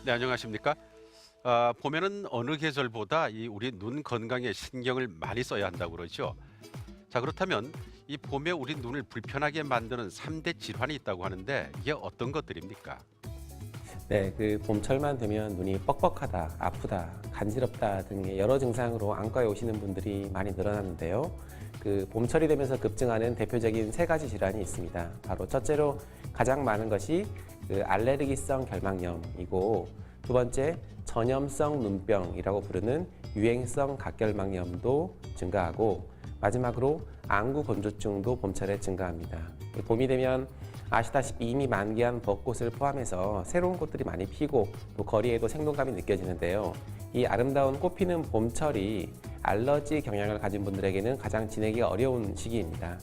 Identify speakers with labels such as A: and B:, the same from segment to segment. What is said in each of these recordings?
A: 네, 안녕하십니까? 봄에는 어느 계절보다 이 우리 눈 건강에 신경을 많이 써야 한다고 그러죠. 자, 그렇다면 이 봄에 우리 눈을 불편하게 만드는 3대 질환이 있다고 하는데 이게 어떤 것들입니까?
B: 네, 봄철만 되면 눈이 뻑뻑하다, 아프다, 간지럽다 등의 여러 증상으로 안과에 오시는 분들이 많이 늘어나는데요. 봄철이 되면서 급증하는 대표적인 세 가지 질환이 있습니다. 바로 첫째로 가장 많은 것이 알레르기성 결막염이고, 두 번째 전염성 눈병이라고 부르는 유행성 각결막염도 증가하고, 마지막으로 안구 건조증도 봄철에 증가합니다. 봄이 되면 아시다시피 이미 만개한 벚꽃을 포함해서 새로운 꽃들이 많이 피고 또 거리에도 생동감이 느껴지는데요. 이 아름다운 꽃피는 봄철이 알러지 경향을 가진 분들에게는 가장 지내기가 어려운 시기입니다.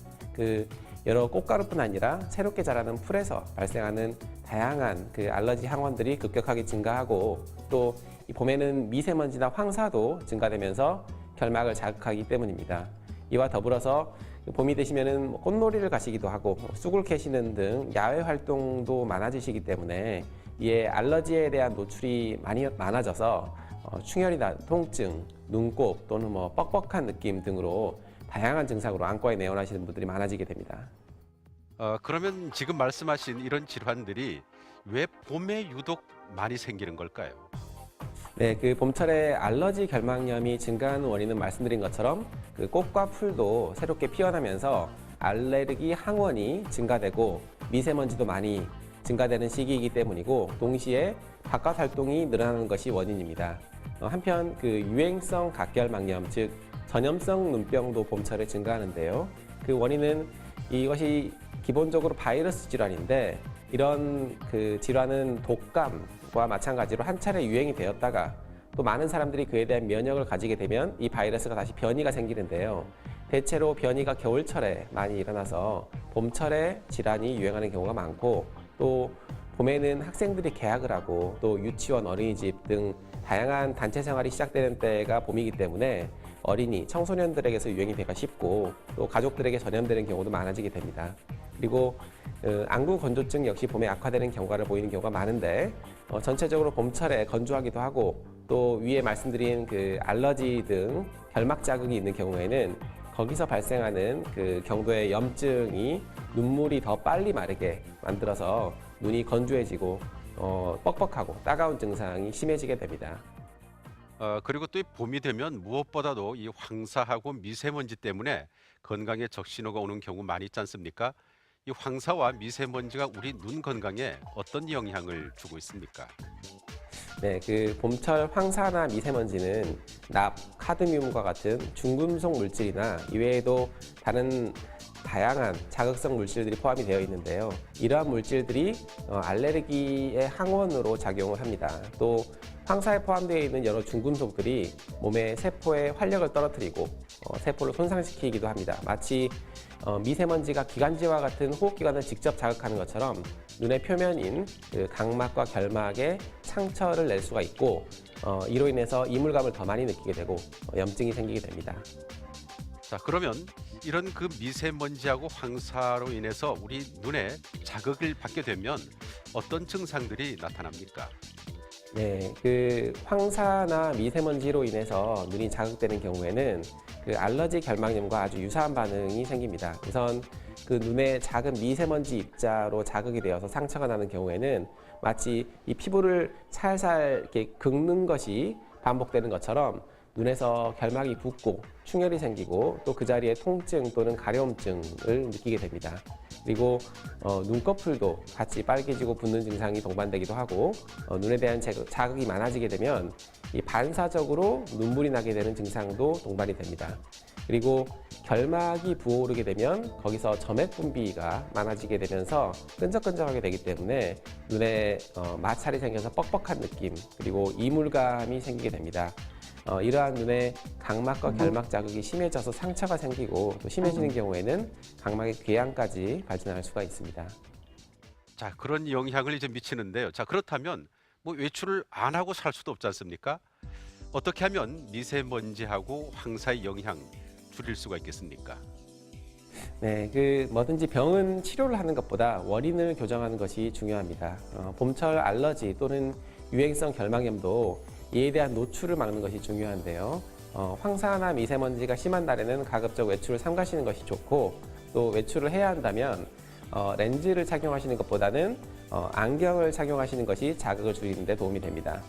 B: 여러 꽃가루뿐 아니라 새롭게 자라는 풀에서 발생하는 다양한 알러지 항원들이 급격하게 증가하고, 또 이 봄에는 미세먼지나 황사도 증가되면서 결막을 자극하기 때문입니다. 이와 더불어서 봄이 되시면은 꽃놀이를 가시기도 하고 쑥을 캐시는 등 야외 활동도 많아지시기 때문에 이에 알러지에 대한 노출이 많아져서 충혈이나 통증, 눈곱 또는 뻑뻑한 느낌 등으로 다양한 증상으로 안과에 내원하시는 분들이 많아지게 됩니다.
A: 그러면 지금 말씀하신 이런 질환들이 왜 봄에 유독 많이 생기는 걸까요?
B: 네, 봄철에 알러지 결막염이 증가하는 원인은 말씀드린 것처럼 꽃과 풀도 새롭게 피어나면서 알레르기 항원이 증가되고 미세먼지도 많이 증가되는 시기이기 때문이고, 동시에 바깥 활동이 늘어나는 것이 원인입니다. 한편 유행성 각결막염, 즉 전염성 눈병도 봄철에 증가하는데요. 원인은 이것이 기본적으로 바이러스 질환인데, 이런 질환은 독감과 마찬가지로 한 차례 유행이 되었다가 또 많은 사람들이 그에 대한 면역을 가지게 되면 이 바이러스가 다시 변이가 생기는데요. 대체로 변이가 겨울철에 많이 일어나서 봄철에 질환이 유행하는 경우가 많고, 또 봄에는 학생들이 개학을 하고 또 유치원, 어린이집 등 다양한 단체 생활이 시작되는 때가 봄이기 때문에 어린이, 청소년들에게서 유행이 되기가 쉽고 또 가족들에게 전염되는 경우도 많아지게 됩니다. 그리고 안구 건조증 역시 봄에 악화되는 경과를 보이는 경우가 많은데, 전체적으로 봄철에 건조하기도 하고 또 위에 말씀드린 알러지 등 결막 자극이 있는 경우에는 거기서 발생하는 경도의 염증이 눈물이 더 빨리 마르게 만들어서 눈이 건조해지고 뻑뻑하고 따가운 증상이 심해지게 됩니다.
A: 그리고 또 이 봄이 되면 무엇보다도 이 황사하고 미세먼지 때문에 건강에 적신호가 오는 경우 많이 있지 않습니까? 이 황사와 미세먼지가 우리 눈 건강에 어떤 영향을 주고 있습니까?
B: 네, 봄철 황사나 미세먼지는 납, 카드뮴과 같은 중금속 물질이나 이외에도 다른 다양한 자극성 물질들이 포함이 되어 있는데요. 이러한 물질들이 알레르기의 항원으로 작용을 합니다. 또 황사에 포함되어 있는 여러 중금속들이 몸의 세포의 활력을 떨어뜨리고 세포를 손상시키기도 합니다. 마치 미세먼지가 기관지와 같은 호흡기관을 직접 자극하는 것처럼 눈의 표면인 각막과 결막에 상처를 낼 수가 있고, 이로 인해서 이물감을 더 많이 느끼게 되고 염증이 생기게 됩니다.
A: 자, 그러면 이런 미세먼지하고 황사로 인해서 우리 눈에 자극을 받게 되면 어떤 증상들이 나타납니까?
B: 네, 황사나 미세먼지로 인해서 눈이 자극되는 경우에는 알러지 결막염과 아주 유사한 반응이 생깁니다. 우선 눈에 작은 미세먼지 입자로 자극이 되어서 상처가 나는 경우에는 마치 이 피부를 살살 이렇게 긁는 것이 반복되는 것처럼 눈에서 결막이 붓고 충혈이 생기고 또 그 자리에 통증 또는 가려움증을 느끼게 됩니다. 그리고 눈꺼풀도 같이 빨개지고 붓는 증상이 동반되기도 하고, 눈에 대한 자극이 많아지게 되면 이 반사적으로 눈물이 나게 되는 증상도 동반이 됩니다. 그리고 결막이 부어오르게 되면 거기서 점액 분비가 많아지게 되면서 끈적끈적하게 되기 때문에 눈에 마찰이 생겨서 뻑뻑한 느낌, 그리고 이물감이 생기게 됩니다. 이러한 눈의 각막과 결막 자극이 심해져서 상처가 생기고 또 심해지는 경우에는 각막의 궤양까지 발전할 수가 있습니다.
A: 자, 그런 영향을 이제 미치는데요. 자, 그렇다면 외출을 안 하고 살 수도 없지 않습니까? 어떻게 하면 미세먼지하고 황사의 영향 줄일 수가 있겠습니까?
B: 네, 뭐든지 병은 치료를 하는 것보다 원인을 교정하는 것이 중요합니다. 봄철 알러지 또는 유행성 결막염도 이에 대한 노출을 막는 것이 중요한데요. 황사나 미세먼지가 심한 날에는 가급적 외출을 삼가시는 것이 좋고, 또 외출을 해야 한다면 렌즈를 착용하시는 것보다는 안경을 착용하시는 것이 자극을 줄이는 데 도움이 됩니다.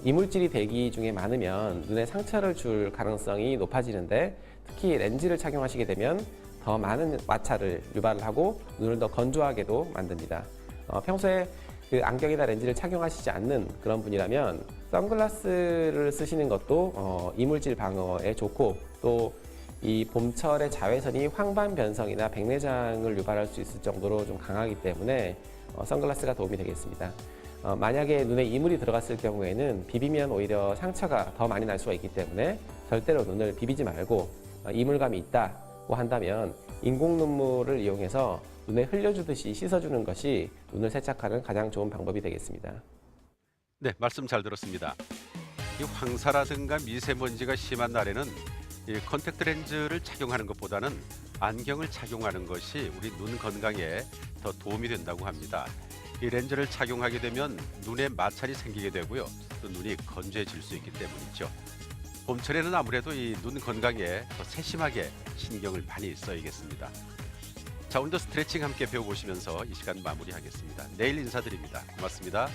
B: 이물질이 대기 중에 많으면 눈에 상처를 줄 가능성이 높아지는데, 특히 렌즈를 착용하시게 되면 더 많은 마찰을 유발을 하고 눈을 더 건조하게도 만듭니다. 평소에 그 안경이나 렌즈를 착용하시지 않는 그런 분이라면 선글라스를 쓰시는 것도 이물질 방어에 좋고, 또 이 봄철의 자외선이 황반 변성이나 백내장을 유발할 수 있을 정도로 좀 강하기 때문에 선글라스가 도움이 되겠습니다. 만약에 눈에 이물이 들어갔을 경우에는 비비면 오히려 상처가 더 많이 날 수가 있기 때문에 절대로 눈을 비비지 말고, 이물감이 있다고 한다면 인공 눈물을 이용해서 눈에 흘려주듯이 씻어주는 것이 눈을 세척하는 가장 좋은 방법이 되겠습니다.
A: 네, 말씀 잘 들었습니다. 이 황사라든가 미세먼지가 심한 날에는 이 컨택트 렌즈를 착용하는 것보다는 안경을 착용하는 것이 우리 눈 건강에 더 도움이 된다고 합니다. 이 렌즈를 착용하게 되면 눈에 마찰이 생기게 되고요. 또 눈이 건조해질 수 있기 때문이죠. 봄철에는 아무래도 이 눈 건강에 더 세심하게 신경을 많이 써야겠습니다. 자, 오늘도 스트레칭 함께 배워보시면서 이 시간 마무리하겠습니다. 내일 인사드립니다. 고맙습니다.